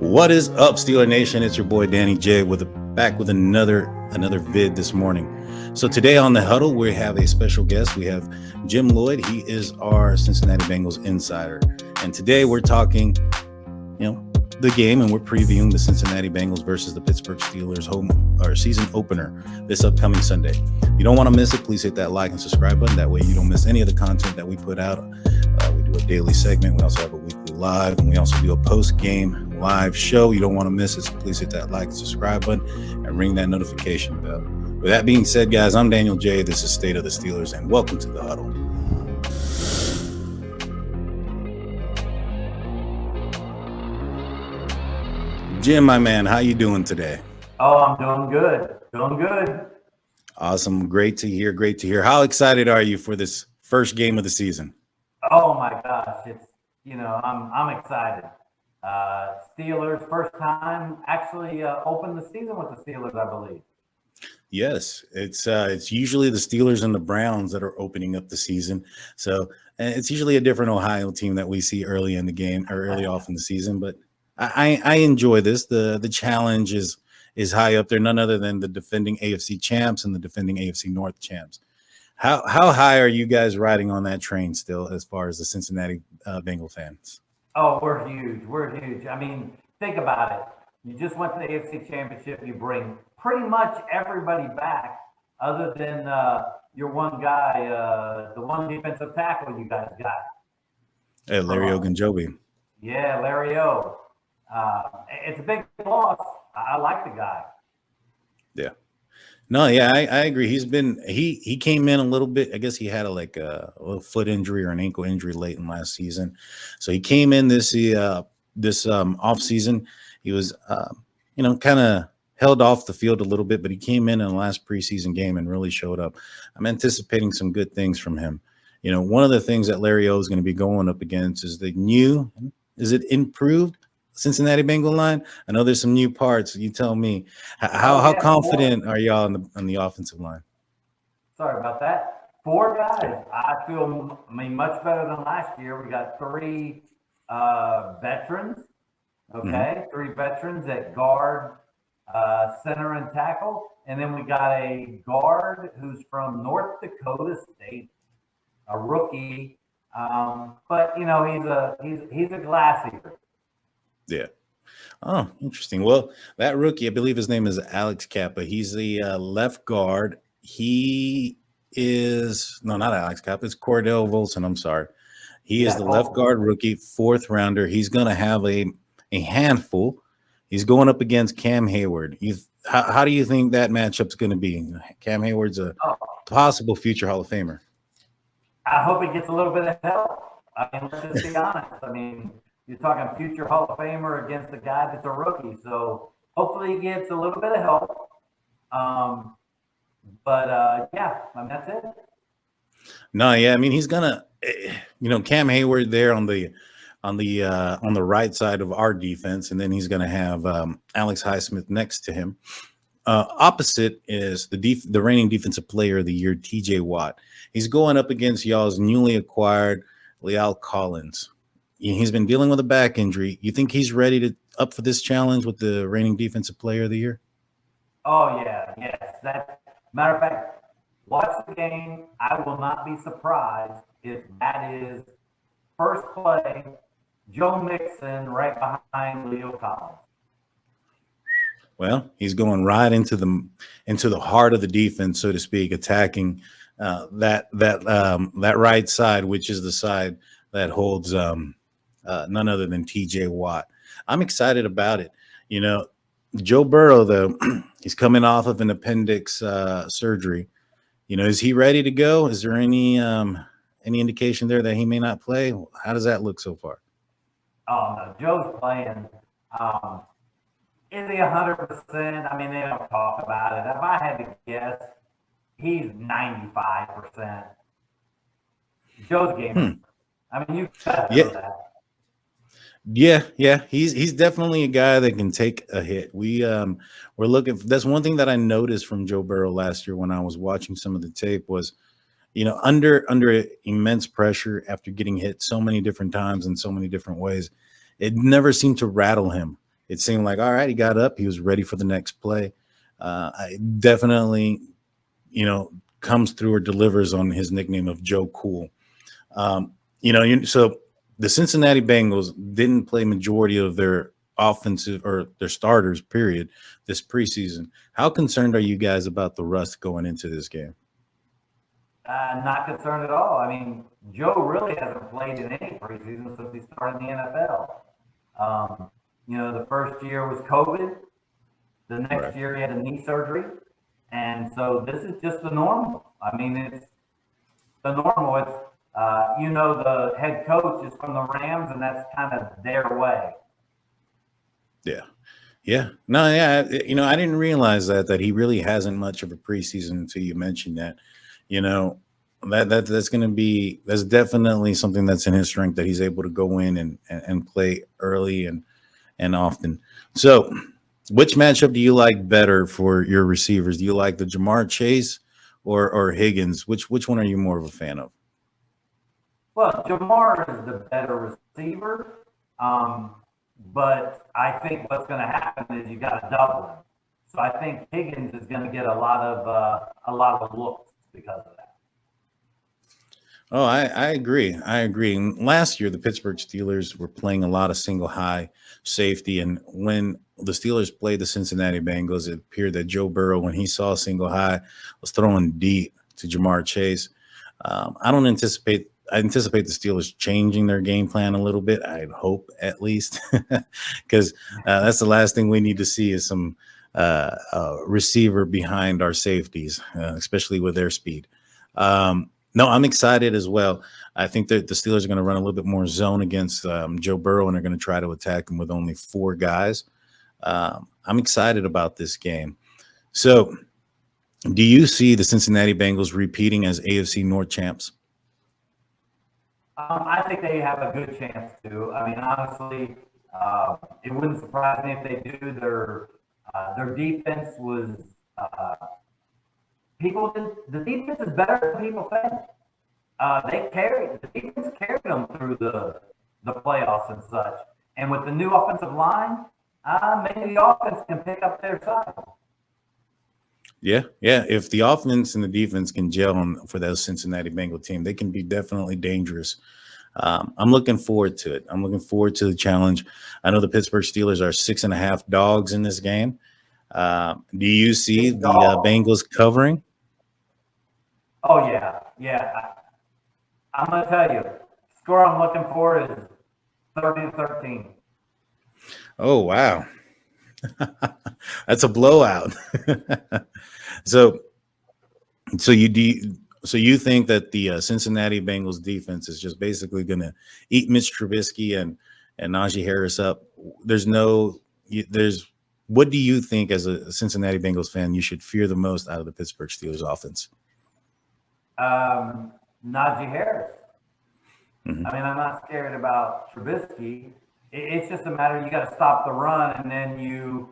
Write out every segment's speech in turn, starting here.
What is up, Steeler Nation? It's your boy Danny J back with another vid this morning. So today on the Huddle, we have a special guest. We have Jim Lloyd. He is our Cincinnati Bengals insider, and today we're talking, the game, and we're previewing the Cincinnati Bengals versus the Pittsburgh Steelers season opener this upcoming Sunday. You don't want to miss it. Please hit that like and subscribe button. That way you don't miss any of the content that we put out. We do a daily segment. We also have a weekly live, and we also do a post-game live show. You don't want to miss it, so please hit that like and subscribe button and ring that notification bell. With that being said, guys, I'm Daniel J. This is State of the Steelers, and welcome to the Huddle. Jim, my man, how you doing today? Oh, I'm doing good. Doing good. Awesome. Great to hear. How excited are you for this first game of the season? Oh my gosh, I'm excited. Steelers first time actually opened the season with the Steelers, I believe. Yes, it's usually the Steelers and the Browns that are opening up the season. So, and it's usually a different Ohio team that we see early in the game or early off in the season. But I enjoy this. The challenge is high up there. None other than the defending AFC champs and the defending AFC North champs. How high are you guys riding on that train still, as far as the Cincinnati Bengal fans? Oh, we're huge. I mean, think about it. You just went to the AFC Championship. You bring pretty much everybody back, other than your one guy, the one defensive tackle you guys got. Hey, Larry Ogunjobi. Yeah, Larry O. It's a big loss. I like the guy. Yeah. No, yeah, I agree. He came in a little bit. I guess he had a little foot injury or an ankle injury late in last season. So he came in this off season. He was kind of held off the field a little bit, but he came in the last preseason game and really showed up. I'm anticipating some good things from him. One of the things that Larry O is going to be going up against is improved Cincinnati Bengal line. I know there's some new parts. You tell me, how confident are y'all on the offensive line? Sorry about that. 4 guys. I feel much better than last year. We got 3 veterans. Okay, mm-hmm. 3 veterans at guard, center, and tackle, and then we got a guard who's from North Dakota State, a rookie. But he's a glass eater. Yeah. Oh, interesting. Well, that rookie, I believe his name is Alex Kappa. He's the left guard. He is not Alex Kappa. It's Cordell Volson. I'm sorry. He is the left guard rookie, 4th rounder. He's going to have a handful. He's going up against Cam Hayward. How do you think that matchup's going to be? Cam Hayward's a possible future Hall of Famer. I hope he gets a little bit of help. Let's just be honest. You're talking future Hall of Famer against a guy that's a rookie. So hopefully he gets a little bit of help. That's it. No, yeah. He's gonna, Cam Hayward there on the right side of our defense, and then he's gonna have Alex Highsmith next to him. Opposite is the reigning defensive player of the year, TJ Watt. He's going up against y'all's newly acquired Leal Collins. He's been dealing with a back injury. You think he's ready up for this challenge with the reigning defensive player of the year? Oh, yeah. Yes. Matter of fact, watch the game. I will not be surprised if that is first play, Joe Mixon right behind Leo Collins. Well, he's going right into the heart of the defense, so to speak, attacking that right side, which is the side that holds none other than TJ Watt. I'm excited about it. Joe Burrow, though, he's coming off of an appendix surgery. Is he ready to go? Is there any indication there that he may not play? How does that look so far? Oh, no, Joe's playing. Is he 100%? They don't talk about it. If I had to guess, he's 95%. Joe's game. You got to know that. Yeah. He's definitely a guy that can take a hit. We're looking. That's one thing that I noticed from Joe Burrow last year when I was watching some of the tape was, under immense pressure after getting hit so many different times in so many different ways, it never seemed to rattle him. it seemed like, all right, he got up, he was ready for the next play. I definitely, comes through or delivers on his nickname of Joe Cool. So the Cincinnati Bengals didn't play majority of their offensive or their starters, period, this preseason. How concerned are you guys about the rust going into this game? Not concerned at all. I mean, Joe really hasn't played in any preseason since he started in the NFL. The first year was COVID. The next Right. year he had a knee surgery. And so this is just the normal. I mean, it's the normal. It's, the head coach is from the Rams, and that's kind of their way. Yeah. Yeah. No, yeah. I didn't realize that he really hasn't much of a preseason until you mentioned that. You know, that's definitely something that's in his strength that he's able to go in and play early and often. So which matchup do you like better for your receivers? Do you like the Jamar Chase or Higgins? Which one are you more of a fan of? Well, Jamar is the better receiver, but I think what's going to happen is you got to double him. So I think Higgins is going to get a lot of looks because of that. Oh, I agree. I agree. And last year, the Pittsburgh Steelers were playing a lot of single high safety. And when the Steelers played the Cincinnati Bengals, it appeared that Joe Burrow, when he saw single high, was throwing deep to Jamar Chase. I anticipate the Steelers changing their game plan a little bit. I hope at least, because that's the last thing we need to see is some receiver behind our safeties, especially with their speed. No, I'm excited as well. I think that the Steelers are going to run a little bit more zone against Joe Burrow, and they're going to try to attack him with only four guys. I'm excited about this game. So, do you see the Cincinnati Bengals repeating as AFC North champs? I think they have a good chance to. I mean, honestly, it wouldn't surprise me if they do. Their defense was the defense is better than people think. The defense carried them through the playoffs and such. And with the new offensive line, maybe the offense can pick up their side. Yeah, yeah. If the offense and the defense can gel for that Cincinnati Bengal team, they can be definitely dangerous. I'm looking forward to it. I'm looking forward to the challenge. I know the Pittsburgh Steelers are 6.5 dogs in this game. Do you see the Bengals covering? Oh yeah, yeah. I'm gonna tell you, score I'm looking for is 30-13. Oh wow, that's a blowout. so, so you think that the Cincinnati Bengals defense is just basically going to eat Mitch Trubisky and Najee Harris up? There's what do you think as a Cincinnati Bengals fan you should fear the most out of the Pittsburgh Steelers offense? Najee Harris. Mm-hmm. I mean, I'm not scared about Trubisky. It's just a matter you got to stop the run, and then you,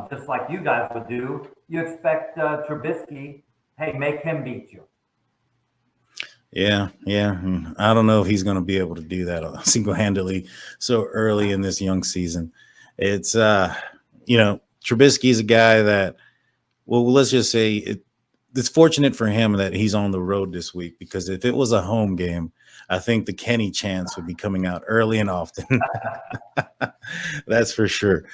just like you guys would do, you expect Trubisky, hey, make him beat you. Yeah. I don't know if he's going to be able to do that single-handedly so early in this young season. It's Trubisky's a guy that, well, let's just say it's fortunate for him that he's on the road this week, because if it was a home game, I think the Kenny chants would be coming out early and often. That's for sure.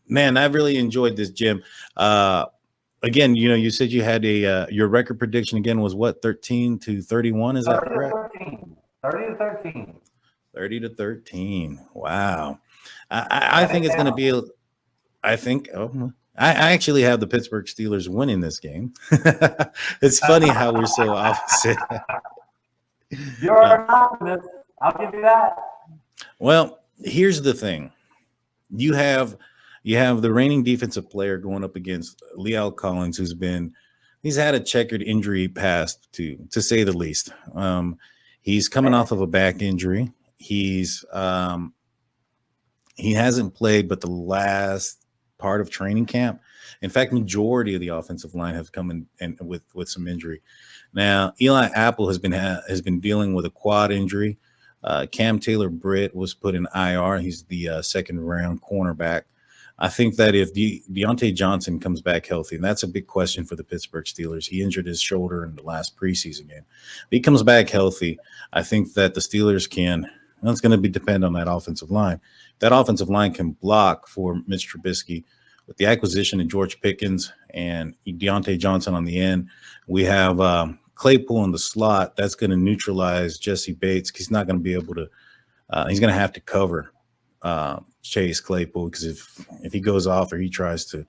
Man, I really enjoyed this, Jim. Again, you said you had your record prediction again was what, 13-31? Is that correct? 30-13. 30-13. Wow. I think it's going to be. I actually have the Pittsburgh Steelers winning this game. It's funny how we're so opposite. You're an optimist. I'll give you that. Well, here's the thing. You have the reigning defensive player going up against Leal Collins, he's had a checkered injury past, to say the least. He's coming off of a back injury. He hasn't played but the last part of training camp. In fact, majority of the offensive line have come in with some injury. Now, Eli Apple has been dealing with a quad injury. Cam Taylor-Britt was put in IR. He's the second round cornerback. I think that if Deontay Johnson comes back healthy, and that's a big question for the Pittsburgh Steelers. He injured his shoulder in the last preseason game. If he comes back healthy, I think that the Steelers can. Well, it's going to depend on that offensive line. That offensive line can block for Mitch Trubisky. With the acquisition of George Pickens and Deontay Johnson on the end, we have Claypool in the slot. That's going to neutralize Jesse Bates. He's not going to be able to. He's going to have to cover Chase Claypool, because if he goes off or he tries to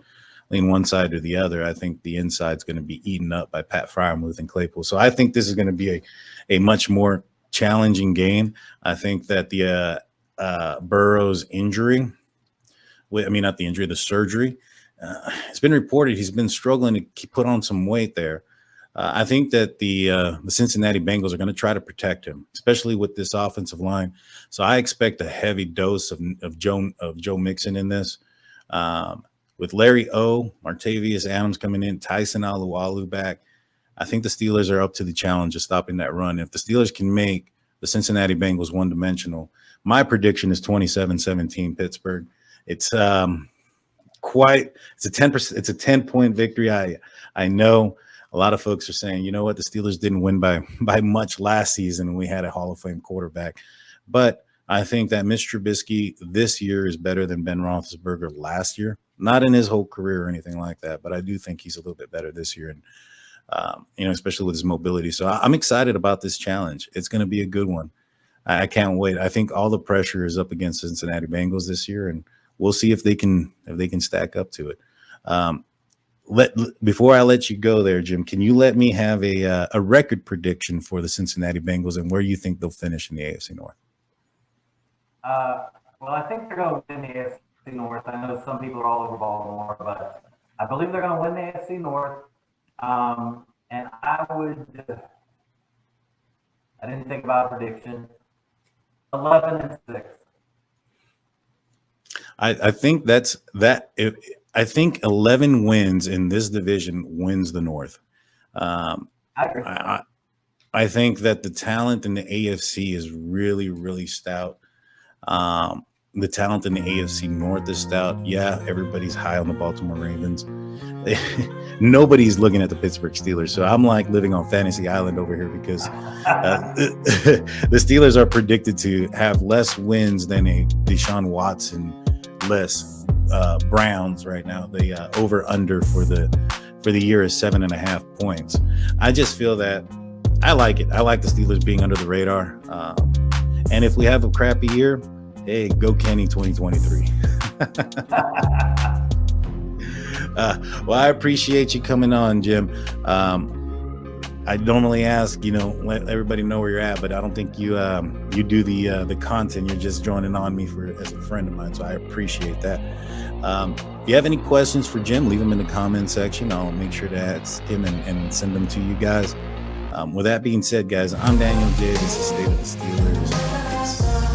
lean one side or the other, I think the inside's going to be eaten up by Pat Freiermuth and Claypool. So I think this is going to be a much more challenging game. I think that the Burrow's injury, not the injury, the surgery, it's been reported he's been struggling to put on some weight there. I think that the Cincinnati Bengals are going to try to protect him, especially with this offensive line. So I expect a heavy dose of Joe Mixon in this. With Larry O, Martavius Adams coming in, Tyson Alualu back, I think the Steelers are up to the challenge of stopping that run. If the Steelers can make the Cincinnati Bengals one-dimensional, my prediction is 27-17 Pittsburgh. It's it's a 10-point victory. I know a lot of folks are saying, you know what, the Steelers didn't win by much last season and we had a Hall of Fame quarterback. But I think that Mitch Trubisky this year is better than Ben Roethlisberger last year. Not in his whole career or anything like that, but I do think he's a little bit better this year, and especially with his mobility. So I'm excited about this challenge. It's going to be a good one. I can't wait. I think all the pressure is up against Cincinnati Bengals this year, and we'll see if they can stack up to it. Before I let you go there, Jim, can you let me have a record prediction for the Cincinnati Bengals and where you think they'll finish in the AFC North? Well, I think they're going to win the AFC North. I know some people are all over Baltimore, but I believe they're going to win the AFC North. And I didn't think about a prediction. 11-6. I think that's that. I think 11 wins in this division wins the North. I think that the talent in the AFC is really, really stout. The talent in the AFC North is stout. Yeah, everybody's high on the Baltimore Ravens. Nobody's looking at the Pittsburgh Steelers. So I'm like living on Fantasy Island over here, because the Steelers are predicted to have less wins than a Deshaun Watson less Browns right now. The over under for the year is 7.5 points. I just feel that I like it. I like the Steelers being under the radar. And if we have a crappy year, hey, go Kenny 2023. Well, I appreciate you coming on, Jim. I normally ask, let everybody know where you're at, but I don't think you do the content. You're just joining on me as a friend of mine, so I appreciate that. If you have any questions for Jim, leave them in the comment section. I'll make sure to ask him and send them to you guys. With that being said, guys, I'm Daniel J. This is State of the Steelers. Peace.